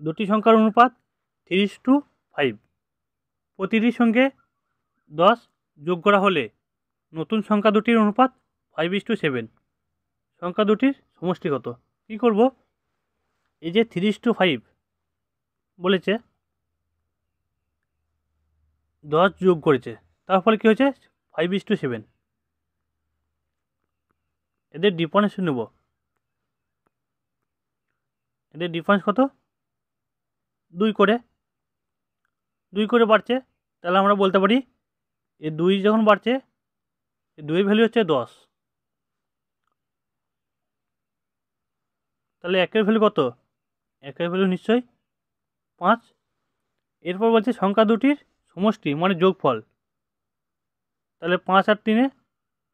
দুটি সংখ্যার অনুপাত 3:5। প্রতিটির সঙ্গে 10 যোগ করা হলে নতুন সংখ্যা দুটির অনুপাত 5:7। সংখ্যা দুটির সমষ্টি কত? কী করব? এই যে 3:5 বলেছে, 10 যোগ করেছে, তার ফলে কী হয়েছে? 5:7। এদের ডিফারেন্স নেব। এদের ডিফারেন্স কত? 2 করে। 2 করে বাড়ছে, তাহলে আমরা বলতে পারি এই 2 যখন বাড়ছে, এই 2 এর ভ্যালু হচ্ছে 10। তাহলে 1 এর ভ্যালু কত? 1 এর ভ্যালু নিশ্চয়ই 5। এরপর বলছে সংখ্যা দুটির সমষ্টি মানে যোগফল। তাহলে 5 আর 3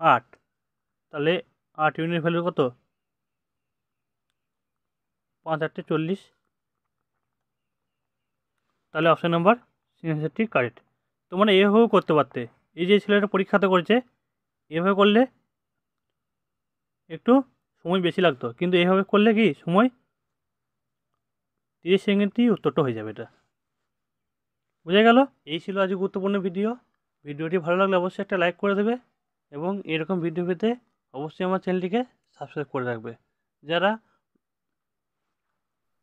8। তাহলে 8 ইউনিট ভ্যালু কত? 5 8 40। তাহলে অপশান নাম্বার সিগনেচারটি কারেক্ট। তোমরা এভাবেও করতে পারতে। এই যে ছেলেটা পরীক্ষাতে করেছে, এভাবে করলে একটু সময় বেশি লাগতো, কিন্তু এইভাবে করলে কি সময় 30 সেকেন্ডেই উত্তরটা হয়ে যাবে। এটা বোঝা গেল? এই ছিল আজকে গুরুত্বপূর্ণ ভিডিও। ভিডিওটি ভালো লাগলে অবশ্যই একটা লাইক করে দেবে এবং এরকম ভিডিও পেতে অবশ্যই আমার চ্যানেলটিকে সাবস্ক্রাইব করে রাখবে।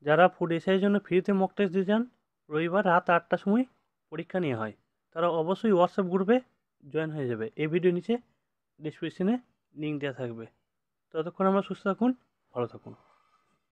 যারা ফুড এসআইয়ের জন্য ফ্রিতে মক টেস্ট দিতে চান, রবিবার রাত 8টার সময় পরীক্ষা নেওয়া হয়, তারা অবশ্যই হোয়াটসঅ্যাপ গ্রুপে জয়েন হয়ে যাবে। এই ভিডিও নিচে ডিসক্রিপশনে লিঙ্ক দেওয়া থাকবে। ততক্ষণ আমরা সুস্থ থাকুন, ভালো থাকুন।